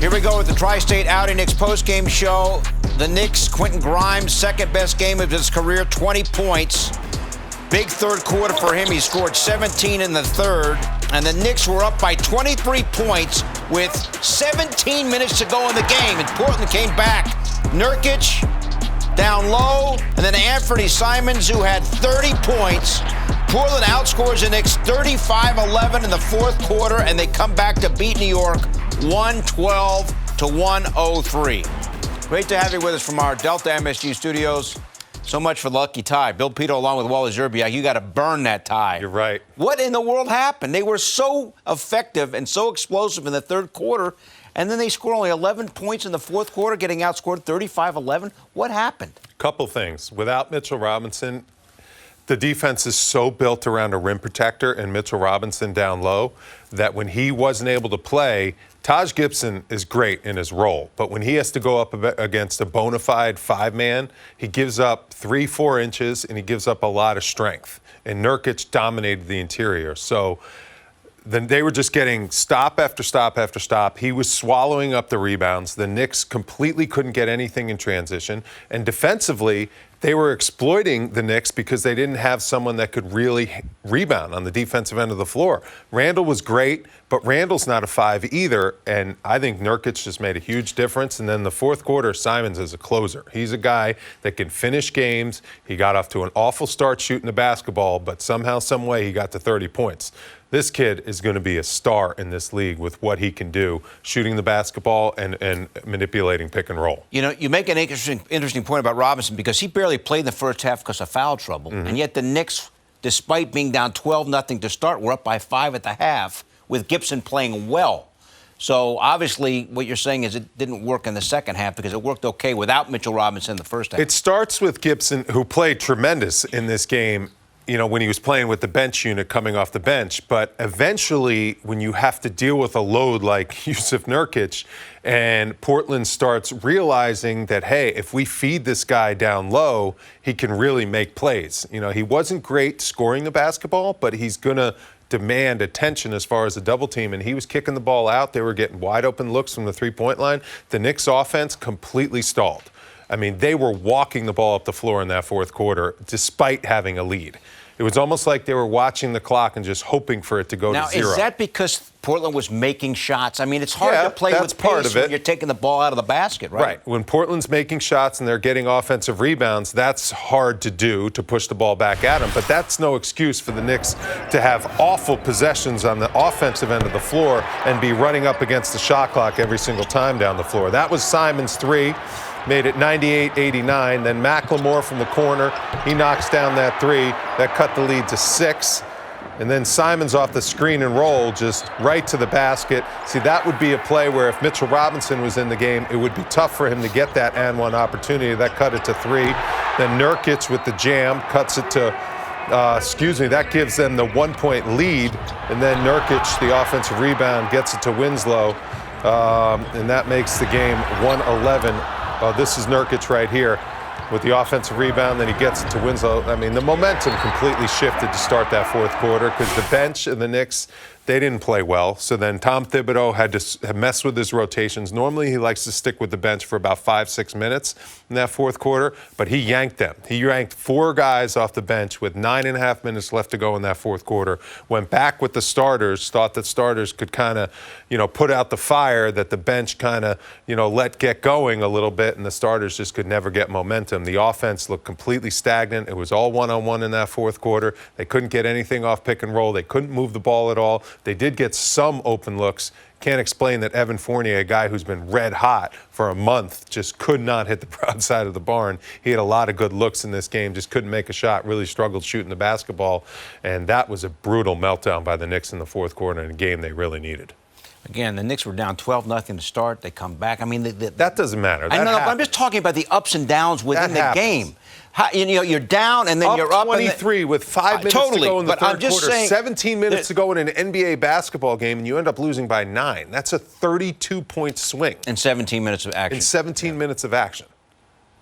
Here we go with the Tri-State Audi Knicks postgame show. The Knicks, Quentin Grimes, second best game of his career, 20 points. Big third quarter for him. He scored 17 in the third. And the Knicks were up by 23 points with 17 minutes to go in the game. And Portland came back. Nurkic down low. And then Anfernee Simons, who had 30 points. Portland outscores the Knicks 35-11 in the fourth quarter. And they come back to beat New York 112-103. Great to have you with us from our Delta MSG studios. So much for the lucky tie. Bill Pito along with Wally Zerbiak. You got to burn that tie. You're right. What in the world happened? They were so effective and so explosive in the third quarter, and then they score only 11 points in the fourth quarter, getting outscored 35-11. What happened? Couple things. Without Mitchell Robinson, the defense is so built around a rim protector and Mitchell Robinson down low that when he wasn't able to play, Taj Gibson is great in his role, but when he has to go up against a bona fide five-man, he gives up 3-4 inches and he gives up a lot of strength. And Nurkic dominated the interior. So then they were just getting stop after stop after stop. He was swallowing up the rebounds. The Knicks completely couldn't get anything in transition. And defensively, they were exploiting the Knicks because they didn't have someone that could really rebound on the defensive end of the floor. Randle was great, but Randle's not a five either, and I think Nurkic just made a huge difference. And then the fourth quarter, Simons is a closer. He's a guy that can finish games. He got off to an awful start shooting the basketball, but somehow, some way, he got to 30 points. This kid is going to be a star in this league with what he can do, shooting the basketball and manipulating pick and roll. You know, you make an interesting point about Robinson because he barely played in the first half because of foul trouble. Mm-hmm. And yet the Knicks, despite being down 12-0 to start, were up by 5 at the half with Gibson playing well. So obviously what you're saying is it didn't work in the second half because it worked okay without Mitchell Robinson in the first half. It starts with Gibson, who played tremendous in this game, you know, when he was playing with the bench unit coming off the bench. But eventually, when you have to deal with a load like Yusuf Nurkic, and Portland starts realizing that, hey, if we feed this guy down low, he can really make plays. You know, he wasn't great scoring the basketball, but he's going to demand attention as far as the double team, and he was kicking the ball out. They were getting wide open looks from the three-point line. The Knicks offense completely stalled. I mean, they were walking the ball up the floor in that fourth quarter despite having a lead. It was almost like they were watching the clock and just hoping for it to go to zero. Now, is that because Portland was making shots? I mean, it's hard to play with pace when you're taking the ball out of the basket, right? Right. When Portland's making shots and they're getting offensive rebounds, that's hard to do, to push the ball back at them. But that's no excuse for the Knicks to have awful possessions on the offensive end of the floor and be running up against the shot clock every single time down the floor. That was Simons' three. Made it 98-89. Then McLemore from the corner, he knocks down that three. That cut the lead to 6. And then Simons off the screen and roll, just right to the basket. See, that would be a play where if Mitchell Robinson was in the game, it would be tough for him to get that and one opportunity. That cut it to 3. Then Nurkic with the jam cuts it to, that gives them the 1-point lead. And then Nurkic, the offensive rebound, gets it to Winslow. And that makes the game 111. This is Nurkic right here with the offensive rebound. Then he gets it to Winslow. I mean, the momentum completely shifted to start that fourth quarter because the bench and the Knicks, they didn't play well. So then Tom Thibodeau had to mess with his rotations. Normally, he likes to stick with the bench for about 5-6 minutes in that fourth quarter, but he yanked them. He yanked 4 guys off the bench with 9.5 minutes left to go in that fourth quarter. Went back with the starters, thought that starters could kind of, put out the fire that the bench kind of, let get going a little bit, and the starters just could never get momentum. The offense looked completely stagnant. It was all one-on-one in that fourth quarter. They couldn't get anything off pick and roll. They couldn't move the ball at all. They did get some open looks. Can't explain that Evan Fournier, a guy who's been red hot for a month, just could not hit the broadside of the barn. He had a lot of good looks in this game, just couldn't make a shot, really struggled shooting the basketball. And that was a brutal meltdown by the Knicks in the fourth quarter in a game they really needed. Again, the Knicks were down 12-0 to start. They come back. I mean, that doesn't matter. I know, I'm just talking about the ups and downs within the game. You're down and then you're up 23 with 5 minutes to go in the third quarter. Saying, 17 minutes to go in an NBA basketball game, and you end up losing by 9. That's a 32-point swing. In 17 minutes of action. In 17 minutes of action.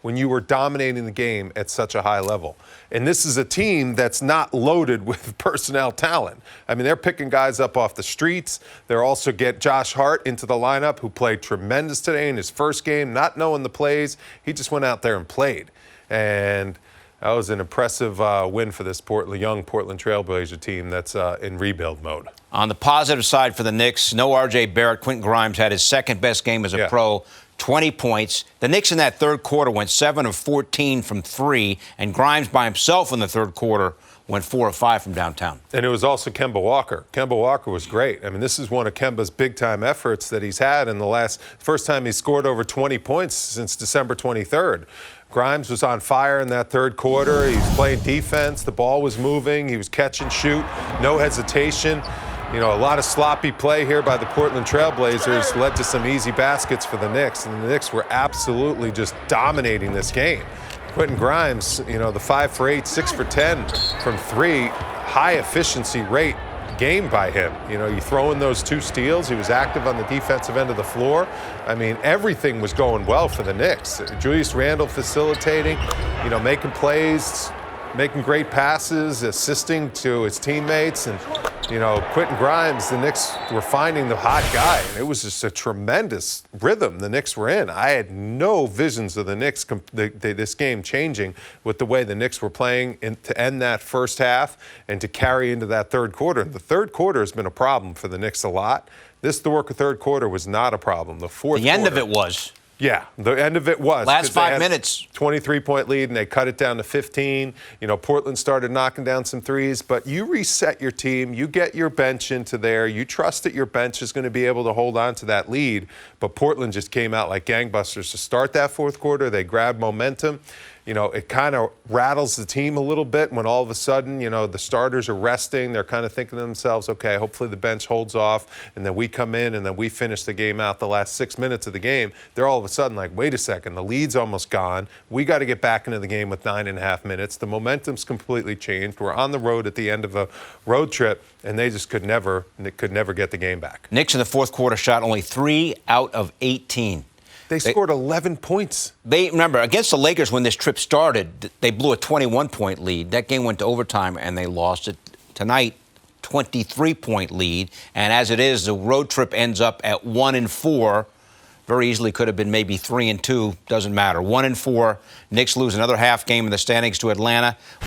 when you were dominating the game at such a high level. And this is a team that's not loaded with personnel talent. I mean, they're picking guys up off the streets. They're also get Josh Hart into the lineup, who played tremendous today in his first game, not knowing the plays. He just went out there and played. And that was an impressive win for this young Portland Trailblazer team that's in rebuild mode. On the positive side for the Knicks, no R.J. Barrett. Quentin Grimes had his second-best game as a pro, 20 points. The Knicks in that third quarter went 7 of 14 from 3, and Grimes by himself in the third quarter went 4 of 5 from downtown. And it was also Kemba Walker. Kemba Walker was great. I mean, this is one of Kemba's big-time efforts that he's had in the first time he scored over 20 points since December 23rd. Grimes was on fire in that third quarter. He was playing defense. The ball was moving. He was catch and shoot, no hesitation. You know, a lot of sloppy play here by the Portland Trailblazers led to some easy baskets for the Knicks, and the Knicks were absolutely just dominating this game. Quentin Grimes, you know, the 5 for 8, 6 for 10 from 3, high efficiency rate game by him. You know, you throw in those 2 steals. He was active on the defensive end of the floor. I mean, everything was going well for the Knicks. Julius Randle facilitating, you know, making plays, making great passes, assisting to his teammates. And, you know, Quentin Grimes, the Knicks were finding the hot guy. And it was just a tremendous rhythm the Knicks were in. I had no visions of the Knicks, this game changing with the way the Knicks were playing to end that first half and to carry into that third quarter. The third quarter has been a problem for the Knicks a lot. This third quarter was not a problem. The end of it was. Yeah, the end of it was. Last 5 minutes. 23-point lead, and they cut it down to 15. You know, Portland started knocking down some threes, but you reset your team. You get your bench into there. You trust that your bench is going to be able to hold on to that lead. But Portland just came out like gangbusters to start that fourth quarter. They grabbed momentum. You know, it kind of rattles the team a little bit when all of a sudden, you know, the starters are resting. They're kind of thinking to themselves, okay, hopefully the bench holds off, and then we come in and then we finish the game out the last 6 minutes of the game. They're all of a sudden like, wait a second, the lead's almost gone. We got to get back into the game with 9.5 minutes. The momentum's completely changed. We're on the road at the end of a road trip, and they just could never get the game back. Knicks in the fourth quarter shot only 3 out of 18. They scored 11 points. Remember, against the Lakers when this trip started, they blew a 21-point lead. That game went to overtime, and they lost it. Tonight, 23-point lead. And as it is, the road trip ends up at 1-4. Very easily could have been maybe 3-2. Doesn't matter. 1-4. Knicks lose another half game in the standings to Atlanta.